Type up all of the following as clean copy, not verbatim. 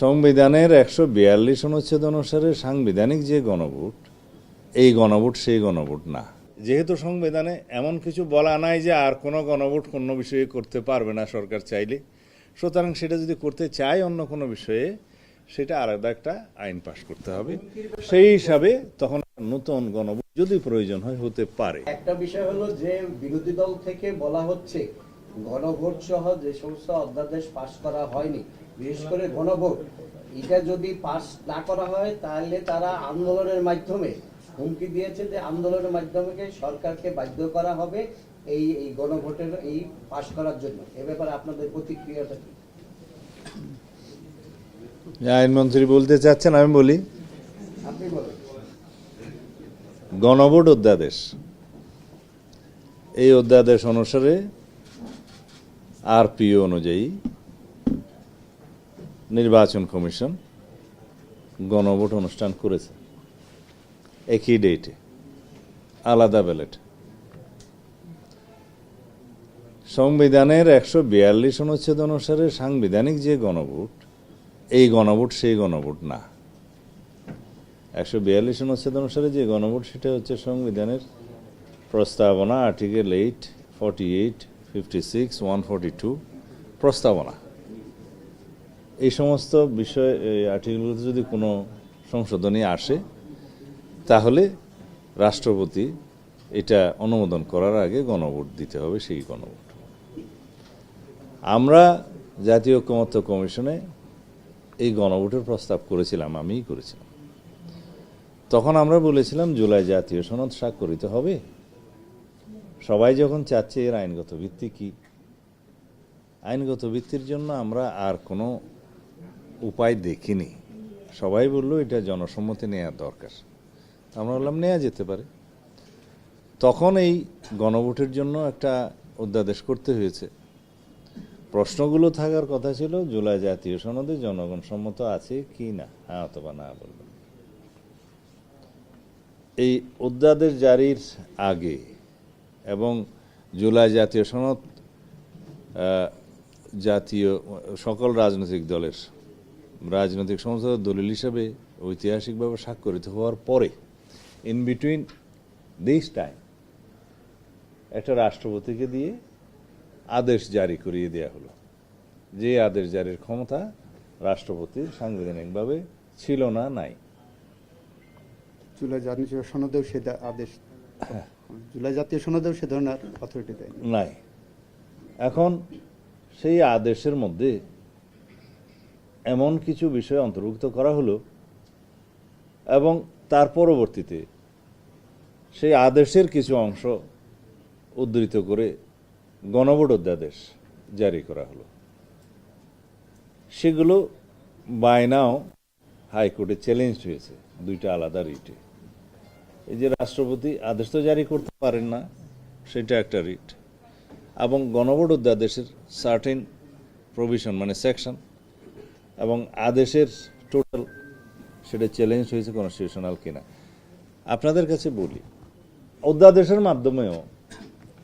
সংবিধানের 142 অনুচ্ছেদ অনুসারে সাংবিধানিক যে গণভোট, এই গণভোট সেই গণভোট না। যেহেতু সংবিধানে এমন কিছু বলা নাই যে আর কোনো গণভোট কোনো বিষয়ে করতে পারবে না সরকার চাইলে, সুতরাং সেটা যদি করতে চায় অন্য কোনো বিষয়ে, সেটা আলাদা একটা আইন পাশ করতে হবে। সেই হিসাবে তখন নতুন গণভোট যদি প্রয়োজন হয় হতে পারে। একটা বিষয় হলো যে বিরোধী দল থেকে বলা হচ্ছে গণভোট সহ যে সমস্ত অধ্যাদেশ পাশ করা হয়নি, বিশেষ করে গণভোট, এটা যদি পাশ না করা হয় তাহলে তারা আন্দোলনের মাধ্যমে হুমকি দিয়েছে যে আন্দোলনের মাধ্যমে সরকারকে বাধ্য করা হবে এই গণভোটের এই পাশ করার জন্য। এ ব্যাপারে আপনাদের প্রতিক্রিয়াটা কি? আইনমন্ত্রী বলতে চাচ্ছেন, আমি বলি। আপনি বলেন। গণভোট অধ্যাদেশ, এই অধ্যাদেশ অনুসারে আরপিও অনুযায়ী নির্বাচন কমিশন গণভোট অনুষ্ঠান করেছে একই ডেটে, আলাদা ব্যালট। সংবিধানের 142 অনুচ্ছেদ অনুসারে সাংবিধানিক যে গণভোট, এই গণভোট সেই গণভোট না। 142 অনুচ্ছেদ অনুসারে যে গণভোট, সেটা হচ্ছে সংবিধানের প্রস্তাবনা, আর্টিকেল 8, 48, 56, 142 প্রস্তাবনা। এই সমস্ত বিষয়, এই আর্টিকেলগুলোতে যদি কোনো সংশোধনী আসে, তাহলে রাষ্ট্রপতি এটা অনুমোদন করার আগে গণভোট দিতে হবে, সেই গণভোট। আমরা জাতীয় ঐকমত্য কমিশনে এই গণভোটের প্রস্তাব করেছিলাম, আমিই করেছিলাম। তখন আমরা বলেছিলাম জুলাই জাতীয় সনদ স্বাক্ষরিত হবে। সবাই যখন চাচ্ছে এর আইনগত ভিত্তি কি, আইনগত ভিত্তির জন্য আমরা আর কোনো উপায় দেখিনি। সবাই বলল এটা জনসম্মতি নেওয়ার দরকার। আমরা বললাম নেওয়া যেতে পারে। তখন এই গণভোটের জন্য একটা অধ্যাদেশ করতে হয়েছে। প্রশ্নগুলো থাকার কথা ছিল জুলাই জাতীয় সনদে জনগণ সম্মত আছে কি না, হ্যাঁ অথবা না বলবেন। এই অধ্যাদেশ জারির আগে এবং জুলাই জাতীয় সনদ জাতীয় সকল রাজনৈতিক দলের রাজনৈতিক সংস্থার দলিল হিসাবে ঐতিহাসিকভাবে স্বাক্ষরিত হওয়ার পরে, ইন বিটুইন দিস টাইম, একটা রাষ্ট্রপতিকে দিয়ে আদেশ জারি করিয়ে দেওয়া হলো, যে আদেশ জারির ক্ষমতা রাষ্ট্রপতির সাংবিধানিকভাবে ছিল না, নাই। জুলাই জাতীয় সনদেও সে আদেশ, জুলাই জাতীয় সনদেও সে ধরনের অথরিটি দেয় নাই। এখন সেই আদেশের মধ্যে এমন কিছু বিষয় অন্তর্ভুক্ত করা হলো এবং তার পরবর্তীতে সেই আদেশের কিছু অংশ উদ্ধৃত করে গণভোট অধ্যাদেশ জারি করা হলো। সেগুলো বাই নাও হাইকোর্টে চ্যালেঞ্জ হয়েছে দুইটা আলাদা রিটে। এই যে রাষ্ট্রপতি আদেশ তো জারি করতে পারেন না, সেটা একটা রিট, এবং গণভোট অধ্যাদেশের সার্টেন প্রভিশন মানে সেকশন এবং আদেশের টোটাল, সেটা চ্যালেঞ্জ হয়েছে কনস্টিটিউশনাল কিনা। আপনাদের কাছে বলি, অধ্যাদেশের মাধ্যমেও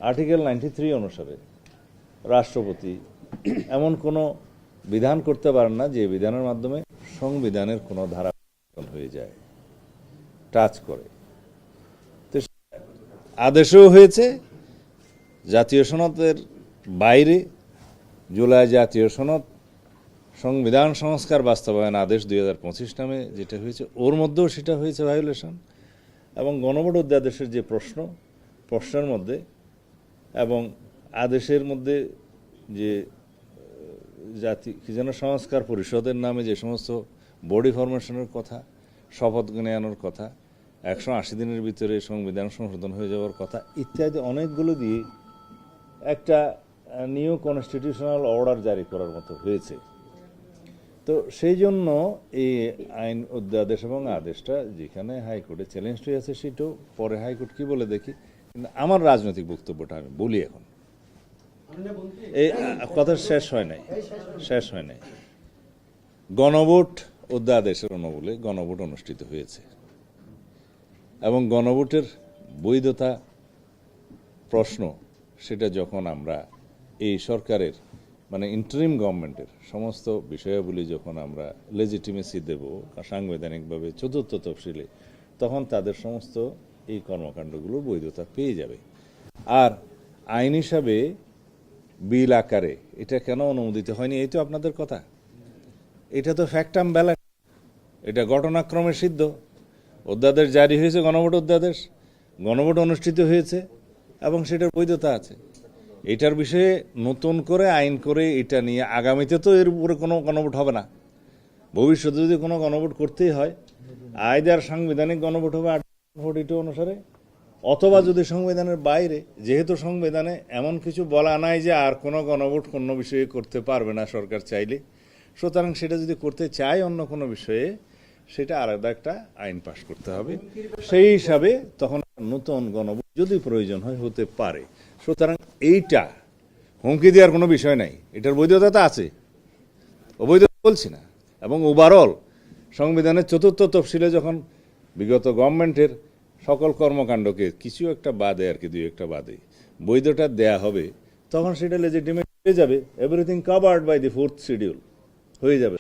আর্টিকেল 93 অনুসারে রাষ্ট্রপতি এমন কোনো বিধান করতে পারেন না যে বিধানের মাধ্যমে সংবিধানের কোনো ধারা হয়ে যায়, টাচ করে। তো আদেশও হয়েছে জাতীয় সনদের বাইরে। জুলাই জাতীয় সনদ সংবিধান সংস্কার বাস্তবায়ন আদেশ 2025 নামে যেটা হয়েছে, ওর মধ্যেও সেটা হয়েছে ভায়োলেশন। এবং গণভোট অধ্যাদেশের যে প্রশ্নের মধ্যে এবং আদেশের মধ্যে যে কি যেন সংস্কার পরিষদের নামে যে সমস্ত বডি ফরমেশনের কথা, শপথ নেওয়ানোর কথা, 180 দিনের ভিতরে সংবিধান সংশোধন হয়ে যাওয়ার কথা ইত্যাদি অনেকগুলো দিয়ে একটা নিউ কনস্টিটিউশনাল অর্ডার জারি করার মতো হয়েছে। তো সেই জন্য এই আইন অধ্যাদেশ এবং আদেশটা যেখানে হাইকোর্টে চ্যালেঞ্জ হয়ে আছে, সেটাও পরে হাইকোর্ট কি বলে দেখি। কিন্তু আমার রাজনৈতিক বক্তব্যটা আমি বলি এখন। এই কথা শেষ হয় নাই। গণভোট অধ্যাদেশের অনুমূলে গণভোট অনুষ্ঠিত হয়েছে এবং গণভোটের বৈধতা প্রশ্ন, সেটা যখন আমরা এই সরকারের মানে ইন্টারিম গভর্নমেন্টের সমস্ত বিষয়াবলী যখন আমরা লেজিটিমেসি দেব সাংবিধানিকভাবে চতুর্থ তফসিলে, তখন তাদের সমস্ত এই কর্মকাণ্ডগুলোর বৈধতা পেয়ে যাবে। আর আইন হিসাবে বিল আকারে এটা কেন অনুমোদিত হয়নি, এই তো আপনাদের কথা। এটা তো ফ্যাক্টাম ব্যালেন্স, এটা ঘটনাক্রমে সিদ্ধ। অধ্যাদেশ জারি হয়েছে, গণভোট অধ্যাদেশ, গণভোট অনুষ্ঠিত হয়েছে এবং সেটার বৈধতা আছে। এটার বিষয়ে নতুন করে আইন করে এটা নিয়ে আগামীতে তো এর উপরে কোনো গণভোট হবে না। ভবিষ্যতে যদি কোনো গণভোট করতেই হয়, আইদার সাংবিধানিক গণভোট হবে 8 ভোট এটা অনুসারে, অথবা যদি সংবিধানের বাইরে, যেহেতু সংবিধানে এমন কিছু বলা নাই যে আর কোনো গণভোট কোনো বিষয়ে করতে পারবে না সরকার চাইলে, সুতরাং সেটা যদি করতে চায় অন্য কোনো বিষয়ে, সেটা আলাদা একটা আইন পাশ করতে হবে। সেই হিসাবে তখন নতুন গণভোট যদি প্রয়োজন হয় হতে পারে। সুতরাং এইটা হুমকি দেওয়ার কোনো বিষয় নাই, এটার বৈধতা তো আছে, অবৈধতা বলছি না। এবং ওভারঅল সংবিধানের চতুর্থ তফসিলে যখন বিগত গভর্নমেন্টের সকল কর্মকাণ্ডকে কিছু একটা বাদে আর কি, দুই একটা বাদে বৈধতা দেয়া হবে, তখন সেটা লেজিটিমেট হয়ে যাবে। Everything covered by the 4th schedule হয়ে যাবে।